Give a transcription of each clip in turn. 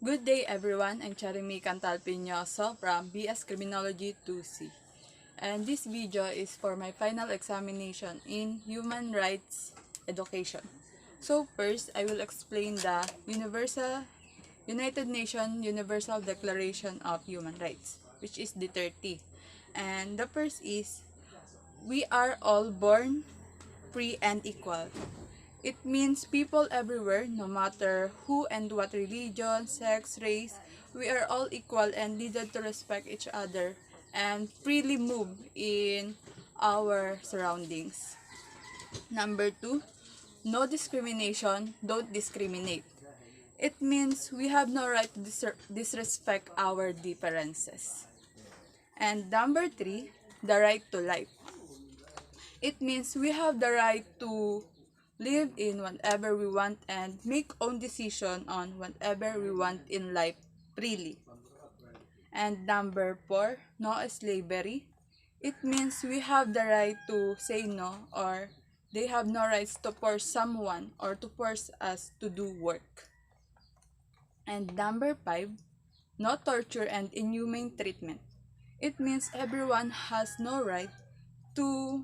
Good day everyone, I'm Charimi PEñOSO from BS Criminology 2C. And this video is for my final examination in Human Rights Education. So first, I will explain the United Nations Universal Declaration of Human Rights, which is the 30. And the first is, we are all born free and equal. It means people everywhere, no matter who and what religion, sex, race, we are all equal and needed to respect each other and freely move in our surroundings. Number 2, no discrimination, don't discriminate. It means we have no right to disrespect our differences. And number 3, the right to life. It means we have the right to live in whatever we want and make own decision on whatever we want in life freely. And number 4, no slavery. It means we have the right to say no, or they have no rights to force someone or to force us to do work. And number 5, no torture and inhumane treatment. It means everyone has no right to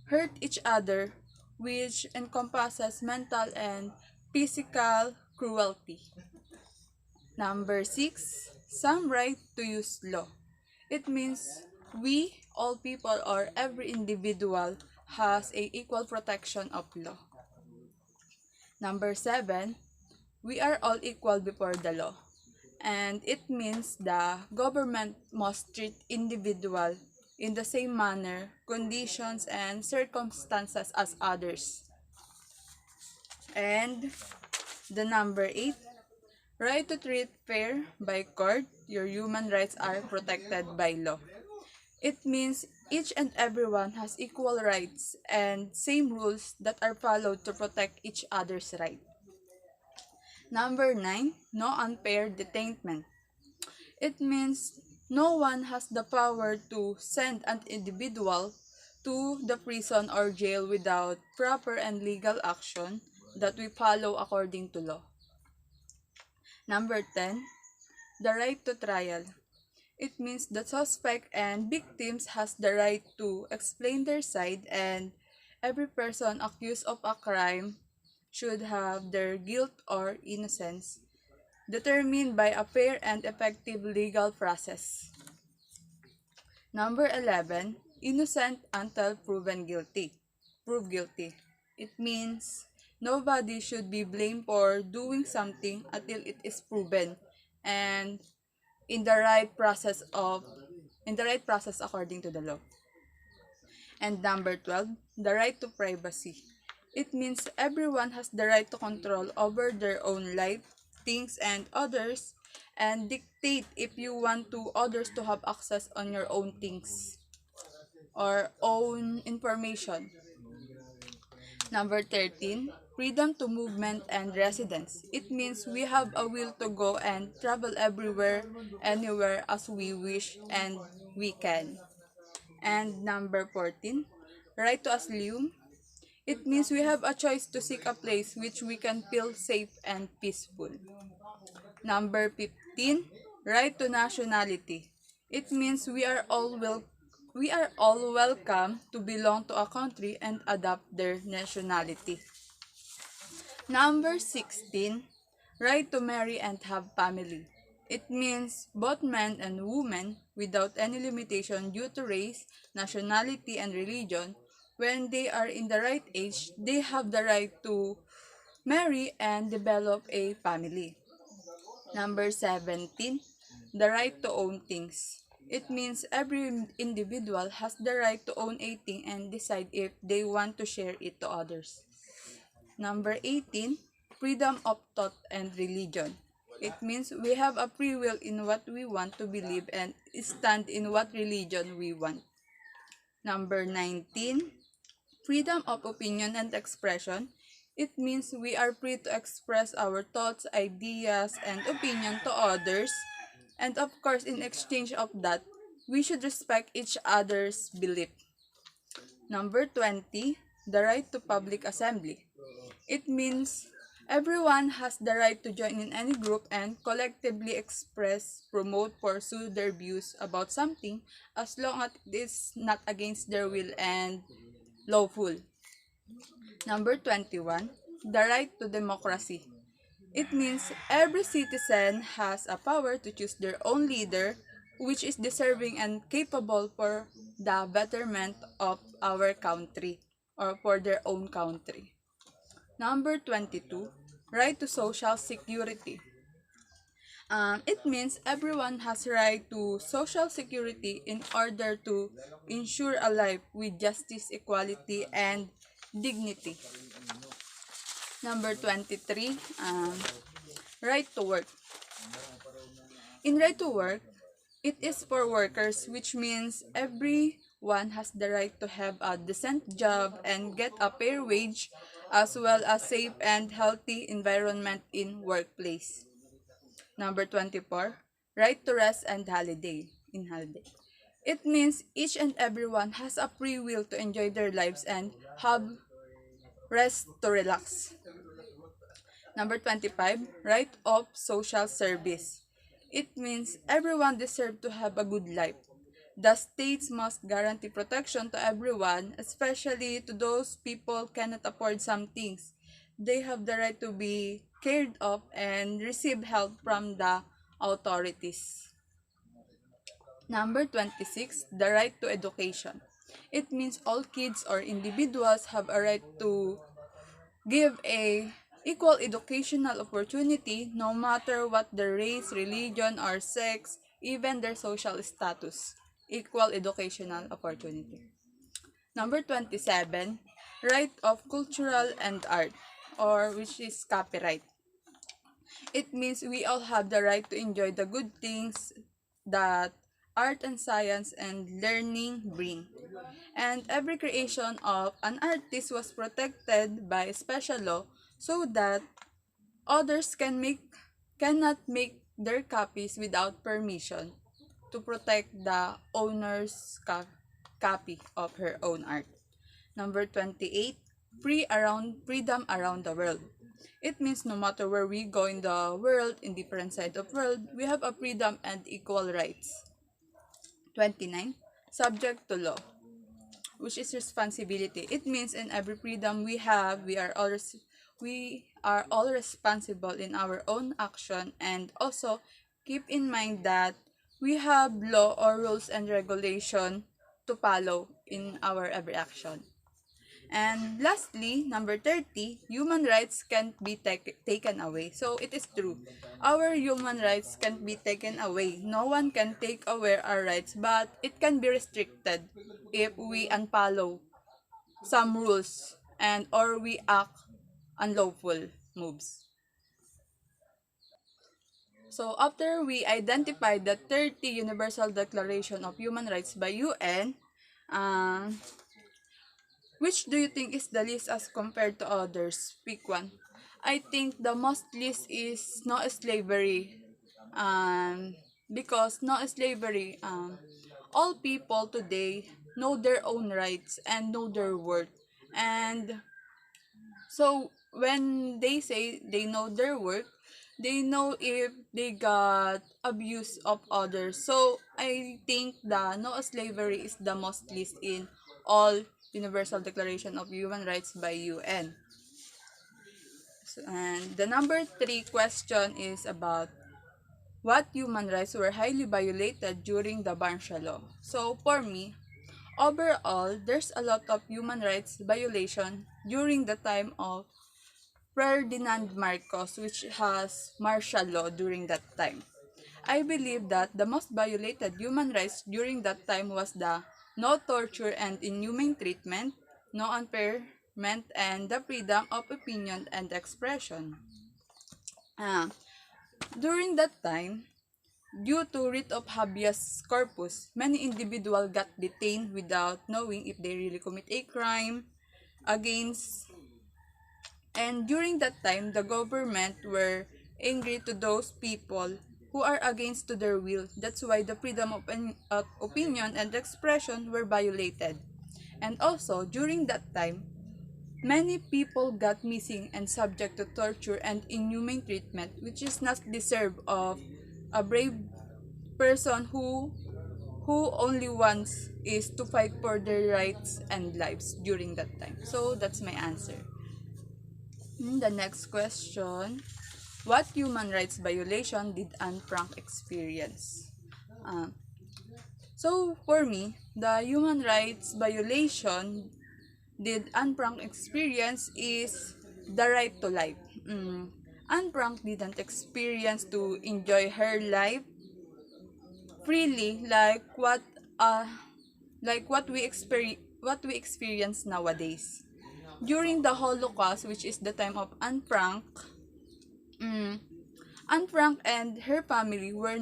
hurt each other, which encompasses mental and physical cruelty. Number 6, some right to use law. It means we, all people or every individual, has a equal protection of law. Number 7, we are all equal before the law. And it means the government must treat individual in the same manner, conditions, and circumstances as others. And the number 8, right to treat fair by court, your human rights are protected by law. It means each and everyone has equal rights and same rules that are followed to protect each other's right. Number 9, no unfair detainment. It means no one has the power to send an individual to the prison or jail without proper and legal action that we follow according to law. Number 10, the right to trial. It means the suspect and victims has the right to explain their side, and every person accused of a crime should have their guilt or innocence determined by a fair and effective legal process. Number 11, innocent until proven guilty. Prove guilty. It means nobody should be blamed for doing something until it is proven and in the right process according to the law. And number 12, the right to privacy. It means everyone has the right to control over their own life, things, and others, and dictate if you want to others to have access on your own things or own information. Number 13, freedom to movement and residence. It means we have a will to go and travel everywhere, anywhere as we wish and we can. And number 14, right to asylum. It means we have a choice to seek a place which we can feel safe and peaceful. Number 15, right to nationality. It means we are all welcome to belong to a country and adopt their nationality. Number 16, right to marry and have family. It means both men and women, without any limitation due to race, nationality, and religion, when they are in the right age, they have the right to marry and develop a family. Number 17, the right to own things. It means every individual has the right to own a thing and decide if they want to share it to others. Number 18, freedom of thought and religion. It means we have a free will in what we want to believe and stand in what religion we want. Number 19, freedom of opinion and expression. It means we are free to express our thoughts, ideas, and opinion to others. And of course, in exchange of that, we should respect each other's belief. Number 20, the right to public assembly. It means Everyone has the right to join in any group and collectively express, promote, pursue their views about something as long as it is not against their will and lawful. Number 21, the right to democracy. It means every citizen has a power to choose their own leader, which is deserving and capable for the betterment of our country or for their own country. Number 22, right to social security. It means everyone has right to social security in order to ensure a life with justice, equality, and dignity. Number 23, right to work. In right to work, it is for workers, which means everyone has the right to have a decent job and get a fair wage as well as safe and healthy environment in workplace. Number 24, right to rest and holiday. It means each and everyone has a free will to enjoy their lives and have rest to relax. Number 25, right of social service. It means everyone deserves to have a good life. The states must guarantee protection to everyone, especially to those people cannot afford some things. They have the right to be cared of and receive help from the authorities. Number 26, the right to education. It means all kids or individuals have a right to give a equal educational opportunity no matter what their race, religion, or sex, even their social status. Equal educational opportunity. Number 27, right of cultural and art, or which is copyright. It means we all have the right to enjoy the good things that art and science and learning bring. And every creation of an artist was protected by special law so that others cannot make their copies without permission to protect the owner's copy of her own art. Number 28, freedom around the world. It means no matter where we go in the world, in different sides of world, we have a freedom and equal rights. 29, subject to law, which is responsibility. It means in every freedom we have, we are all responsible in our own action, and also keep in mind that we have law or rules and regulation to follow in our every action. And lastly, number 30, human rights can't be taken away. So it is true. Our human rights can't be taken away. No one can take away our rights, but it can be restricted if we unfollow some rules and or we act unlawful moves. So after we identified the 30 Universal Declaration of Human Rights by UN, uh, which do you think is the least as compared to others? Pick one. I think the most least is no slavery. Because no slavery, all people today know their own rights and know their worth. And so when they say they know their worth, they know if they got abuse of others. So I think the no slavery is the most least in all Universal Declaration of Human Rights by UN. So, and the number 3 question is about what human rights were highly violated during the martial law. So for me, overall, there's a lot of human rights violation during the time of Ferdinand Marcos, which has martial law during that time. I believe that the most violated human rights during that time was the no torture and inhumane treatment, no impairment, and the freedom of opinion and expression. Ah, During that time, due to writ of habeas corpus, many individuals got detained without knowing if they really commit a crime against. And during that time, the government were angry to those people who are against to their will. That's why the freedom of opinion and expression were violated. And also, during that time, Many people got missing and subject to torture and inhumane treatment, which is not deserved of a brave person who only wants is to fight for their rights and lives during that time. So that's my answer. The next question: what human rights violation did Anne Frank experience? Um, so for me, the human rights violation did Anne Frank experience is the right to life. Anne Frank didn't experience to enjoy her life freely uh like what we experience nowadays. During the Holocaust, which is the time of mm, Anne Frank and her family were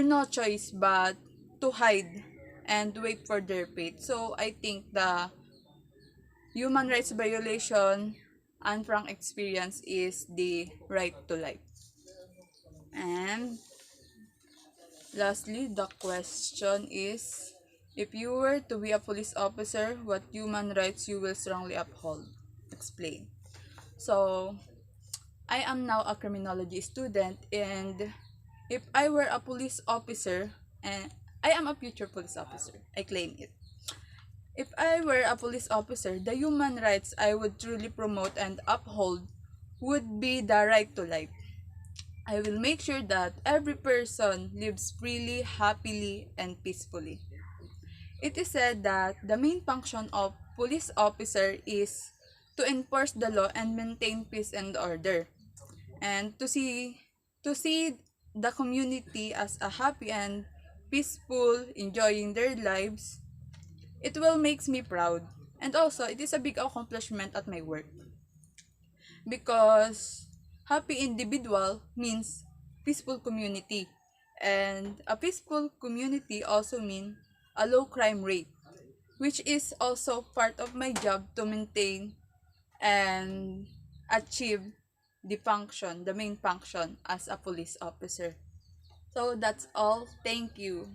no choice but to hide and wait for their fate. So I think the human rights violation Anne Frank experience is the right to life. And lastly, the question is, if you were to be a police officer, what human rights you will strongly uphold? Explain. So, I am now a criminology student, and if I were a police officer, and I am a future police officer, I claim it. If I were a police officer, the human rights I would truly promote and uphold would be the right to life. I will make sure that every person lives freely, happily, and peacefully. It is said that the main function of police officer is to enforce the law and maintain peace and order, and to see the community as a happy and peaceful, enjoying their lives. It will makes me proud. And also, it is a big accomplishment at my work because happy individual means peaceful community. And a peaceful community also means a low crime rate, which is also part of my job to maintain and achieve the main function as a police officer. So that's all. Thank you.